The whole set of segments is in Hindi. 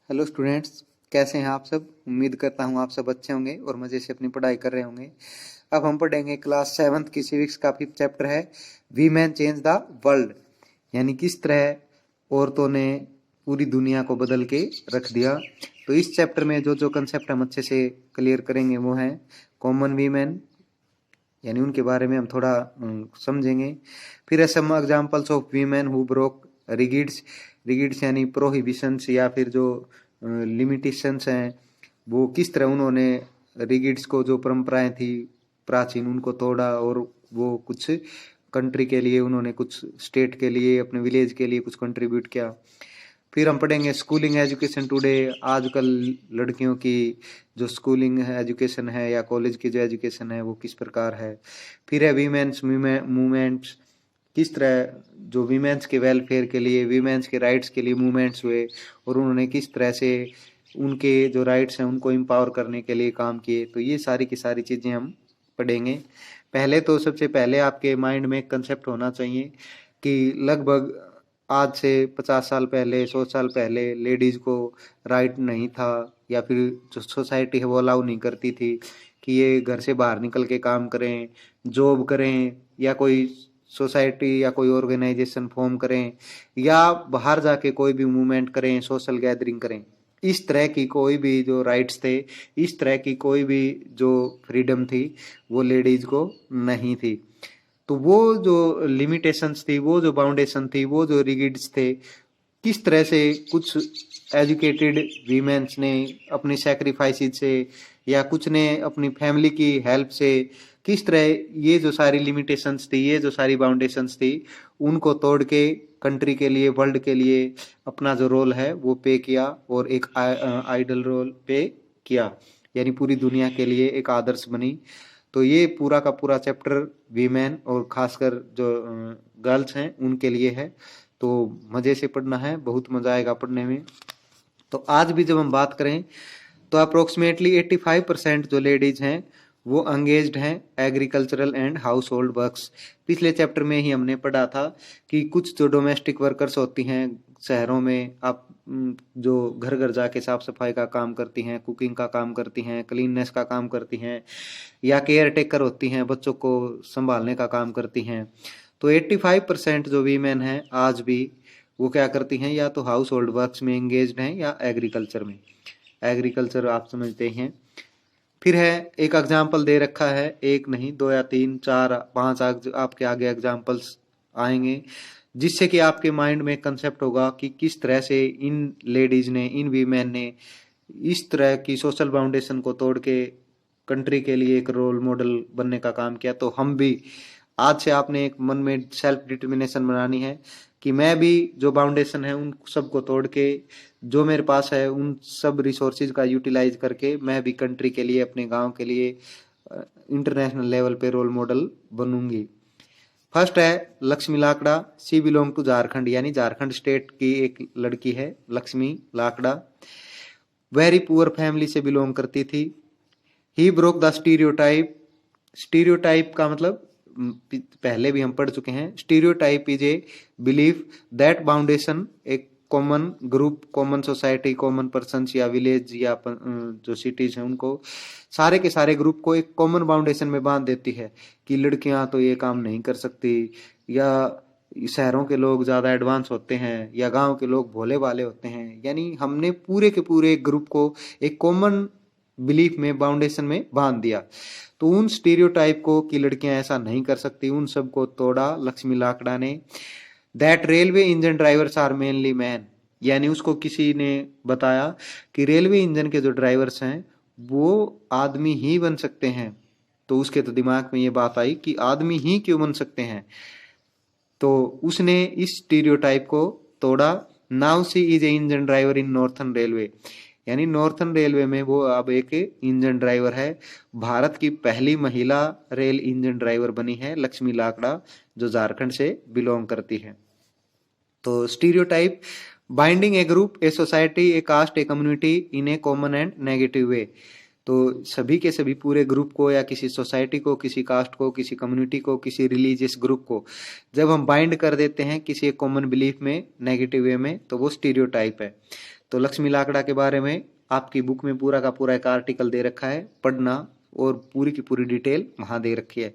हेलो स्टूडेंट्स, कैसे हैं आप सब। उम्मीद करता हूं आप सब अच्छे होंगे और मज़े से अपनी पढ़ाई कर रहे होंगे। अब हम पढ़ेंगे क्लास 7th की सिविक्स का 5th चैप्टर है we man change the world. यानी किस तरह औरतों ने पूरी दुनिया को बदल के रख दिया। तो इस चैप्टर में जो जो कंसेप्ट हम अच्छे से क्लियर करेंगे वो हैं कॉमन वीमेन, यानी उनके बारे में हम थोड़ा समझेंगे। फिर some examples of women who broke rigids. Rigids यानी प्रोहिबिशंस या फिर जो लिमिटेशंस हैं, वो किस तरह उन्होंने रिगिड्स को, जो परंपराएं थी प्राचीन, उनको तोड़ा और वो कुछ कंट्री के लिए, उन्होंने कुछ स्टेट के लिए, अपने विलेज के लिए कुछ कंट्रीब्यूट किया। फिर हम पढ़ेंगे स्कूलिंग एजुकेशन टुडे। आजकल लड़कियों की जो स्कूलिंग है, एजुकेशन है, या कॉलेज की जो एजुकेशन है वो किस प्रकार है। फिर है वीमेंस मूवमेंट्स, किस तरह जो वीमेंस के वेलफेयर के लिए, वीमेंस के राइट्स के लिए मूवमेंट्स हुए और उन्होंने किस तरह से उनके जो राइट्स हैं उनको एम्पावर करने के लिए काम किए। तो ये सारी की सारी चीज़ें हम पढ़ेंगे। पहले तो सबसे पहले आपके माइंड में एक कंसेप्ट होना चाहिए कि लगभग आज से 50 साल पहले, 100 साल पहले लेडीज को राइट नहीं था, या फिर जो सोसाइटी है वो अलाउ नहीं करती थी कि ये घर से बाहर निकल के काम करें, जॉब करें, या कोई सोसाइटी या कोई ऑर्गेनाइजेशन फॉर्म करें, या बाहर जाके कोई भी मूवमेंट करें, सोशल गैदरिंग करें। इस तरह की कोई भी जो राइट्स थे, इस तरह की कोई भी जो फ्रीडम थी, वो लेडीज को नहीं थी। तो वो जो लिमिटेशंस थी, वो जो बाउंडेशन थी, वो जो रिगिड्स थे, किस तरह से कुछ एजुकेटेड वीमेंस ने अपनी सेक्रीफाइसेस से, या कुछ ने अपनी फैमिली की हेल्प से, किस तरह ये जो सारी लिमिटेशंस थी, ये जो सारी बाउंडेशंस थी, उनको तोड़ के कंट्री के लिए, वर्ल्ड के लिए अपना जो रोल है वो पे किया, और एक आइडल रोल पे किया, यानी पूरी दुनिया के लिए एक आदर्श बनी। तो ये पूरा का पूरा चैप्टर वीमेन और खासकर जो गर्ल्स हैं उनके लिए है। तो मज़े से पढ़ना है, बहुत मज़ा आएगा पढ़ने में। तो आज भी जब हम बात करें तो अप्रोक्सीमेटली 85% जो लेडीज हैं वो एंगेज्ड हैं agricultural and house hold works. पिछले चैप्टर में ही हमने पढ़ा था कि कुछ जो डोमेस्टिक वर्कर्स होती हैं शहरों में, आप जो घर घर जाके साफ सफाई का काम करती हैं, कुकिंग का काम करती हैं, क्लीननेस का काम करती हैं, या केयर टेकर होती हैं, बच्चों को संभालने का काम करती हैं। तो 85% जो वीमेन हैं आज भी वो क्या करती हैं, या तो हाउस होल्ड वर्क्स में एंगेज्ड हैं या एग्रीकल्चर में। एग्रीकल्चर आप समझते हैं। फिर है एक एग्जाम्पल दे रखा है, एक नहीं, दो या तीन, चार, पांच आपके आगे एग्जाम्पल्स आएंगे, जिससे कि आपके माइंड में कंसेप्ट होगा कि किस तरह से इन लेडीज ने, इन वीमेन ने इस तरह की सोशल बाउंडेशन को तोड़ के कंट्री के लिए एक रोल मॉडल बनने का काम किया। तो हम भी आज से, आपने एक मन में सेल्फ डिटर्मिनेशन बनानी है कि मैं भी जो बाउंडेशन है उन सबको तोड़ के, जो मेरे पास है उन सब रिसोर्सेज का यूटिलाइज करके, मैं भी कंट्री के लिए, अपने गांव के लिए इंटरनेशनल लेवल पे रोल मॉडल बनूंगी। फर्स्ट है Lakshmi Lakra. She belong to Jharkhand, यानी झारखंड स्टेट की एक लड़की है Lakshmi Lakra. Very poor family से बिलोंग करती थी। He broke the stereotype. Stereotype का मतलब पहले भी हम पढ़ चुके हैं। Stereotype is a belief that बाउंडेशन, एक common group, common society, common person या विलेज या जो सिटीज हैं उनको, सारे के सारे ग्रुप को एक कॉमन बाउंडेशन में बांध देती है कि लड़कियां तो ये काम नहीं कर सकती, या शहरों के लोग ज्यादा एडवांस होते हैं, या गांव के लोग भोले भाले होते हैं। यानी हमने पूरे के पूरे ग्रुप को एक कॉमन बिलीफ में, बाउंडेशन में बांध दिया। तो उन स्टीरियोटाइप को कि लड़कियां ऐसा नहीं कर सकती, उन सबको तोड़ा लक्ष्मी लाकड़ा ने। That railway engine drivers are mainly man, यानी उसको किसी ने बताया कि रेलवे इंजन के जो ड्राइवर्स हैं वो आदमी ही बन सकते हैं। तो उसके तो दिमाग में ये बात आई कि आदमी ही क्यों बन सकते हैं। तो उसने इस स्टीरियोटाइप को तोड़ा। Now see is a engine driver in northern railway, यानी नॉर्थन रेलवे में वो अब एक इंजन ड्राइवर है। भारत की पहली महिला रेल इंजन ड्राइवर बनी है लक्ष्मी लाकड़ा, जो झारखंड से बिलोंग करती है। तो stereotype binding a group, a society, a caste, a community in a common and negative way. तो सभी के सभी पूरे ग्रुप को या किसी सोसाइटी को, किसी कास्ट को, किसी कम्युनिटी को, किसी रिलीजियस ग्रुप को जब हम बाइंड कर देते हैं किसी एक कॉमन बिलीफ में नेगेटिव वे में, तो वो स्टीरियोटाइप है। तो लक्ष्मी लाकड़ा के बारे में आपकी बुक में पूरा का पूरा एक आर्टिकल दे रखा है, पढ़ना, और पूरी की पूरी डिटेल वहां दे रखी है।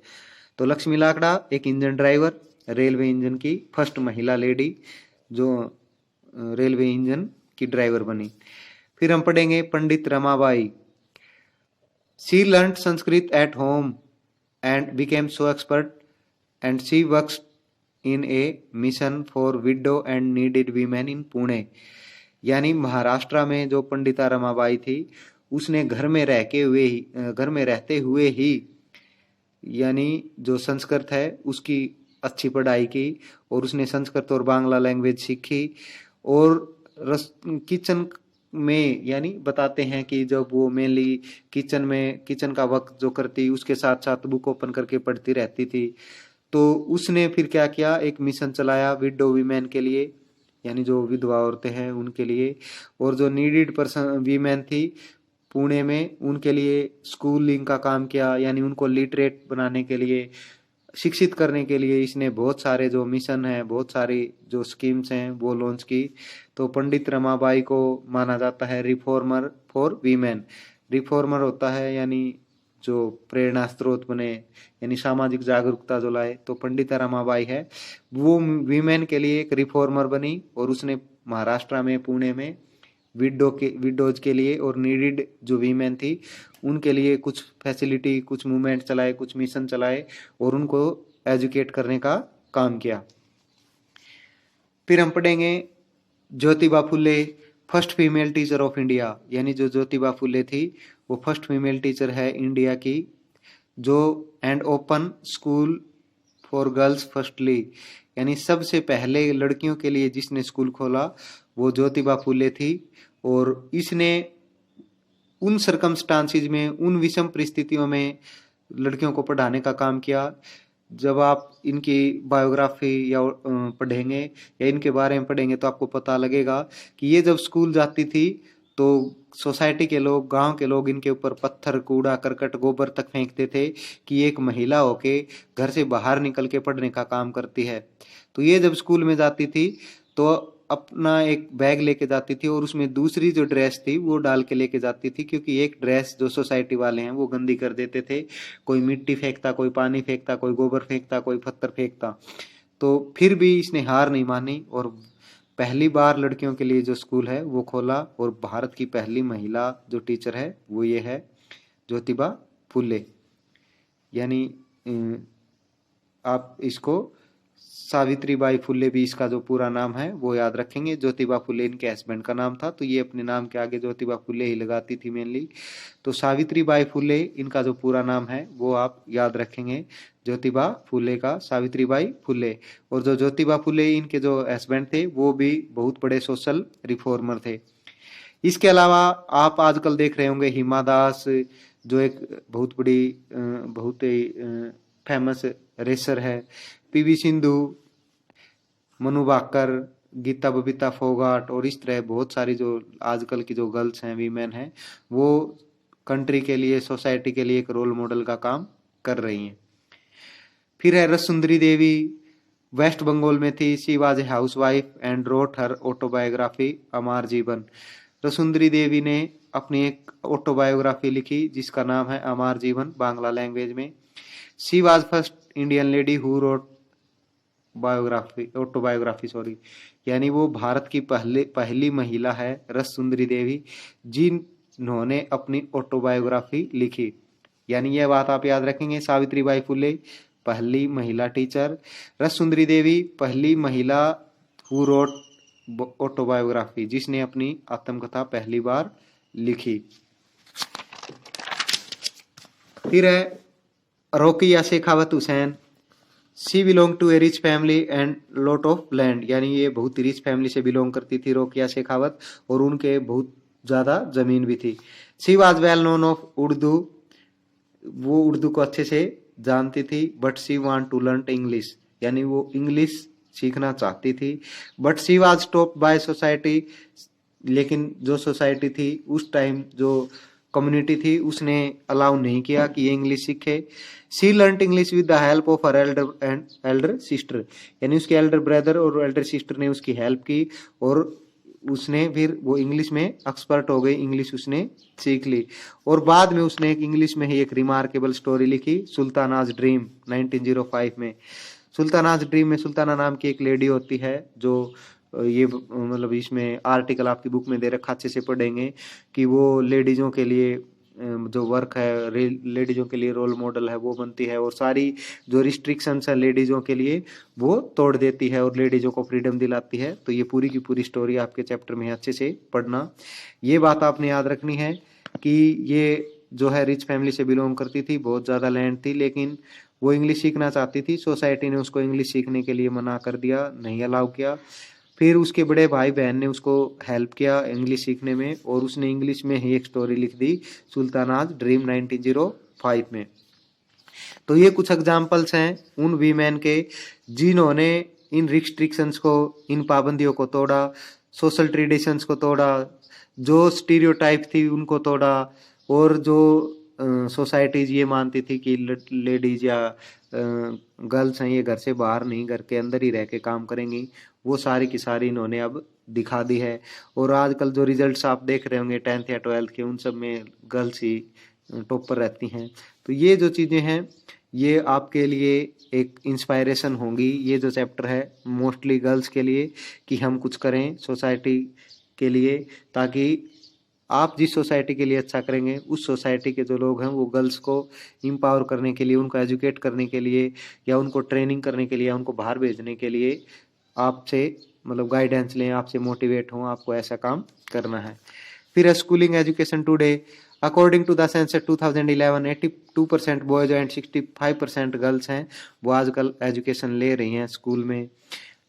तो लक्ष्मी लाकड़ा एक इंजन ड्राइवर, रेलवे इंजन की फर्स्ट महिला लेडी जो रेलवे इंजन की ड्राइवर बनी। फिर हम पढ़ेंगे Pandit Ramabai. She learned Sanskrit at home and became so expert and she works in a mission for widow and needed women in Pune. यानी महाराष्ट्र में जो पंडिता रमाबाई थी, उसने घर में रहते हुए ही यानी जो संस्कृत है उसकी अच्छी पढ़ाई की, और उसने संस्कृत और बांग्ला लैंग्वेज सीखी। और किचन में यानी बताते हैं कि जब वो मेनली किचन का वक्त जो करती, उसके साथ साथ बुक ओपन करके पढ़ती रहती थी। तो उसने फिर क्या किया, एक मिशन चलाया विडो वीमेन के लिए, यानी जो विधवा औरतें हैं उनके लिए, और जो नीडेड पर्सन वीमेन थी पुणे में, उनके लिए स्कूलिंग का काम किया, यानी उनको लिटरेट बनाने के लिए, शिक्षित करने के लिए इसने बहुत सारे जो मिशन है, बहुत सारी जो स्कीम्स हैं वो लॉन्च की। तो पंडित रमाबाई को माना जाता है रिफॉर्मर फॉर वीमेन। रिफॉर्मर होता है यानी जो प्रेरणा स्रोत बने, यानी सामाजिक जागरूकता जो लाए, तो पंडिता रमाबाई है वो वीमेन के लिए एक रिफॉर्मर बनी, और उसने महाराष्ट्र में पुणे में विडोज के लिए और नीडेड जो वीमेन थी उनके लिए कुछ फैसिलिटी, कुछ मूवमेंट चलाए, कुछ मिशन चलाए, और उनको एजुकेट करने का काम किया। फिर हम पढ़ेंगे Jyotiba Phule, first female teacher of India. यानी जो ज्योतिबा फुले थी वो फर्स्ट फीमेल टीचर है इंडिया की, जो and open school for girls firstly, यानी सबसे पहले लड़कियों के लिए जिसने स्कूल खोला वो ज्योतिबा फुले थी। और इसने उन सरकमस्टांसिस में, उन विषम परिस्थितियों में लड़कियों को पढ़ाने का काम किया। जब आप इनकी बायोग्राफी या पढ़ेंगे या इनके बारे में पढ़ेंगे तो आपको पता लगेगा कि ये जब स्कूल जाती थी तो सोसाइटी के लोग, गांव के लोग इनके ऊपर पत्थर, कूड़ा, करकट, गोबर तक फेंकते थे कि एक महिला होके घर से बाहर निकल के पढ़ने का काम करती है। तो ये जब स्कूल में जाती थी तो अपना एक बैग लेके जाती थी, और उसमें दूसरी जो ड्रेस थी वो डाल के लेके जाती थी, क्योंकि एक ड्रेस जो सोसाइटी वाले हैं वो गंदी कर देते थे। कोई मिट्टी फेंकता, कोई पानी फेंकता, कोई गोबर फेंकता, कोई पत्थर फेंकता। तो फिर भी इसने हार नहीं मानी, और पहली बार लड़कियों के लिए जो स्कूल है वो खोला, और भारत की पहली महिला जो टीचर है वो ये है ज्योतिबा फुले। यानी आप इसको सावित्रीबाई फुले भी इसका जो पूरा नाम है वो याद रखेंगे। ज्योतिबा फुले इनके हस्बैंड का नाम था, तो ये अपने नाम के आगे ज्योतिबा फुले ही लगाती थी मेनली। तो सावित्रीबाई फुले इनका जो पूरा नाम है वो आप याद रखेंगे, ज्योतिबा फुले का सावित्रीबाई फुले। और जो ज्योतिबा फुले इनके जो हस्बैंड थे वो भी बहुत बड़े सोशल रिफॉर्मर थे। इसके अलावा आप आजकल देख रहे होंगे हिमा दास, जो एक बहुत बड़ी बहुत ही फेमस रेसर है, पीवी सिंधु, मनु भाकर, गीता बबीता फोगाट, और इस तरह बहुत सारी जो आजकल की जो गर्ल्स हैं, वीमेन हैं, वो कंट्री के लिए, सोसाइटी के लिए एक रोल मॉडल का काम कर रही हैं। फिर है रसुंदरी देवी, वेस्ट बंगाल में थी। She was a housewife and wrote her autobiography Amar Jiban. Rasundari देवी ने अपनी एक ऑटोबायोग्राफी लिखी जिसका नाम है अमर जीवन, बांग्ला लैंग्वेज में। She was first Indian lady who wrote autobiography, यानी वो भारत की पहली महिला है रसुंदरी देवी जिन्होंने अपनी ऑटोबायोग्राफी लिखी। यानी यह बात आप याद रखेंगे, सावित्रीबाई फुले पहली महिला टीचर, रसुंदरी देवी पहली महिला हु रोट ऑटोबायोग्राफी, जिसने अपनी आत्मकथा पहली बार लिखी। फिर है Rokeya Sakhawat Hussain. She belong to a rich family and lot of land, यानी ये बहुत रिच फैमिली से बिलोंग करती थी रोकिया शेखावत, और उनके बहुत ज्यादा जमीन भी थी। She was well known of Urdu, वो उर्दू को अच्छे से जानती थी। But she want to learn English, यानी वो इंग्लिश सीखना चाहती थी। But she was stopped by society, लेकिन जो सोसाइटी थी उस टाइम, जो कम्युनिटी थी उसने अलाउ नहीं किया कि ये इंग्लिश सीखे। She learned English with the help of her elder sister, यानी उसके एल्डर ब्रदर और एल्डर सिस्टर ने उसकी हेल्प की और उसने फिर वो इंग्लिश में एक्सपर्ट हो गई, इंग्लिश उसने सीख ली। और बाद में उसने एक इंग्लिश में ही एक रिमार्केबल स्टोरी लिखी, सुल्तानाज ड्रीम 1905 में। सुल्तानाज ड्रीम में सुल्ताना नाम की एक लेडी होती है जो ये मतलब इसमें आर्टिकल आपकी बुक में दे रखा, अच्छे से पढ़ेंगे कि वो लेडीजों के लिए जो वर्क है, लेडीजों के लिए रोल मॉडल है वो बनती है और सारी जो रिस्ट्रिक्शंस है लेडीजों के लिए वो तोड़ देती है और लेडीजों को फ्रीडम दिलाती है। तो ये पूरी की पूरी स्टोरी आपके चैप्टर में अच्छे से पढ़ना। ये बात आपने याद रखनी है कि ये जो है रिच फैमिली से बिलोंग करती थी, बहुत ज़्यादा लैंड थी, लेकिन वो इंग्लिश सीखना चाहती थी। सोसाइटी ने उसको इंग्लिश सीखने के लिए मना कर दिया, नहीं अलाउ किया। फिर उसके बड़े भाई बहन ने उसको हेल्प किया इंग्लिश सीखने में और उसने इंग्लिश में ही एक स्टोरी लिख दी, सुल्तानाज ड्रीम 1905 में। तो ये कुछ एग्जाम्पल्स हैं उन वीमेन के जिन्होंने इन रिस्ट्रिक्शंस को, इन पाबंदियों को तोड़ा, सोशल ट्रेडिशंस को तोड़ा, जो स्टीरियोटाइप थी उनको तोड़ा, और जो सोसाइटीज ये मानती थी कि लेडीज या गर्ल्स हैं ये घर से बाहर नहीं, घर के अंदर ही रह के काम करेंगी, वो सारी की सारी इन्होंने अब दिखा दी है। और आजकल जो रिजल्ट्स आप देख रहे होंगे 10th या 12th के, उन सब में गर्ल्स ही टॉप पर रहती हैं। तो ये जो चीज़ें हैं ये आपके लिए एक इंस्पायरेशन होंगी। ये जो चैप्टर है मोस्टली गर्ल्स के लिए कि हम कुछ करें सोसाइटी के लिए, ताकि आप जिस सोसाइटी के लिए अच्छा करेंगे उस सोसाइटी के जो लोग हैं वो गर्ल्स को एम्पावर करने के लिए, उनको एजुकेट करने के लिए या उनको ट्रेनिंग करने के लिए या उनको बाहर भेजने के लिए आपसे मतलब गाइडेंस लें, आपसे मोटिवेट हों, आपको ऐसा काम करना है। फिर schooling education today, according to the census 2011 82% boys and 65% girls हैं वो आजकल एजुकेशन ले रही हैं स्कूल में।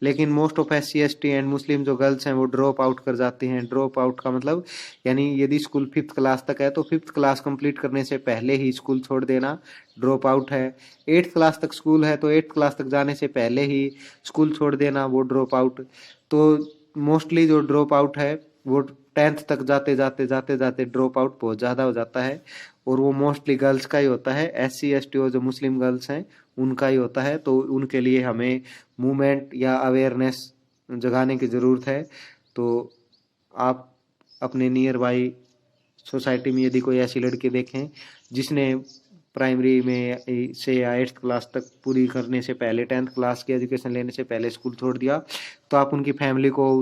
लेकिन most of SC ST and Muslim जो गर्ल्स हैं वो ड्रॉप आउट कर जाती हैं। ड्रॉप आउट का मतलब यानी यदि स्कूल 5th क्लास तक है तो 5th क्लास कंप्लीट करने से पहले ही स्कूल छोड़ देना ड्रॉप आउट है। 8th क्लास तक स्कूल है तो 8th क्लास तक जाने से पहले ही स्कूल छोड़ देना वो ड्रॉप आउट। तो मोस्टली जो ड्रॉप आउट है वो 10th तक जाते जाते जाते जाते ड्रॉप आउट बहुत ज़्यादा हो जाता है और वो मोस्टली गर्ल्स का ही होता है। SC ST और जो मुस्लिम गर्ल्स हैं उनका ही होता है। तो उनके लिए हमें मूवमेंट या अवेयरनेस जगाने की ज़रूरत है। तो आप अपने नियर बाई सोसाइटी में यदि कोई ऐसी लड़की देखें जिसने प्राइमरी में से या 8th क्लास तक पूरी करने से पहले 10th क्लास की एजुकेशन लेने से पहले स्कूल छोड़ दिया, तो आप उनकी फैमिली को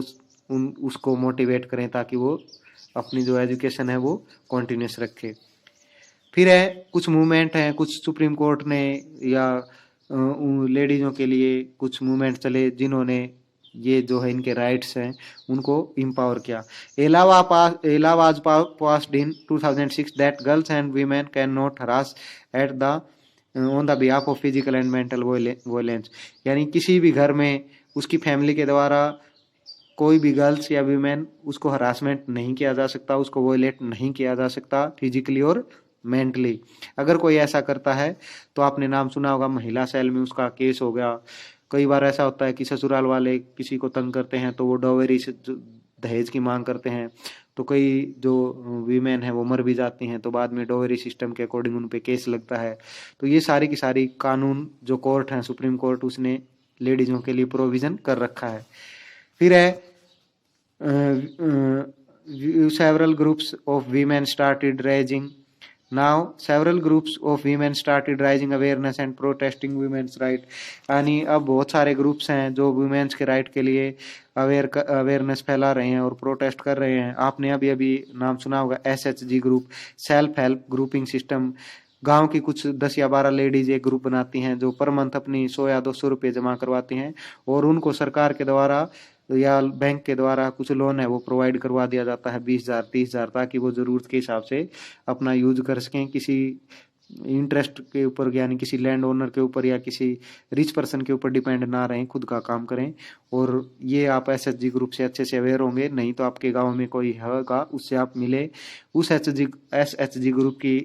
उसको मोटिवेट करें ताकि वो अपनी जो एजुकेशन है वो कॉन्टिन्यूस रखे। फिर है कुछ मूवमेंट हैं, कुछ सुप्रीम कोर्ट ने या लेडीज़ों के लिए कुछ मूवमेंट चले जिन्होंने ये जो है इनके राइट्स हैं उनको एम्पावर किया। Allahabad passed in 2006 that girls and women can not harass at the on the behalf of physical and mental violence, यानी किसी भी घर में उसकी फैमिली के द्वारा कोई भी गर्ल्स या वीमेन उसको हरासमेंट नहीं किया जा सकता, उसको वॉयलेट नहीं किया जा सकता फिजिकली और मेंटली। अगर कोई ऐसा करता है तो आपने नाम सुना होगा महिला सेल में उसका केस हो गया। कई बार ऐसा होता है कि ससुराल वाले किसी को तंग करते हैं तो वो डॉवेरी से दहेज की मांग करते हैं, तो कई जो वीमेन हैं वो मर भी जाती हैं, तो बाद में डॉवेरी सिस्टम के अकॉर्डिंग उन पे केस लगता है। तो ये सारी की सारी कानून जो कोर्ट है सुप्रीम कोर्ट उसने लेडीज़ों के लिए प्रोविज़न कर रखा है। फिर है several groups of women started raising several groups of women started raising awareness and protesting women's right, यानी अब बहुत सारे ग्रुप्स हैं जो वुमेन्स के राइट के लिए अवेयरनेस फैला रहे हैं और प्रोटेस्ट कर रहे हैं। आपने अभी अभी नाम सुना होगा SHG group, self help grouping system. गांव की कुछ 10 या 12 लेडीज एक ग्रुप बनाती हैं जो पर मंथ अपनी 100 या 200 रुपये जमा करवाती हैं और उनको सरकार के द्वारा या बैंक के द्वारा कुछ लोन है वो प्रोवाइड करवा दिया जाता है 20,000 30,000, ताकि वो ज़रूरत के हिसाब से अपना यूज कर सकें, किसी इंटरेस्ट के ऊपर यानी किसी लैंड ओनर के ऊपर या किसी रिच पर्सन के ऊपर डिपेंड ना रहें, खुद का काम करें। और ये आप SHG ग्रुप से अच्छे से अवेयर होंगे, नहीं तो आपके गांव में कोई होगा उससे आप मिले, उस SHG ग्रुप की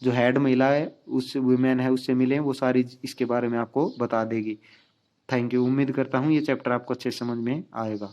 जो हेड महिला है उस वुमेन है उससे मिलें, वो सारी इसके बारे में आपको बता देगी। Thank you. उम्मीद करता हूँ ये चैप्टर आपको अच्छे समझ में आएगा।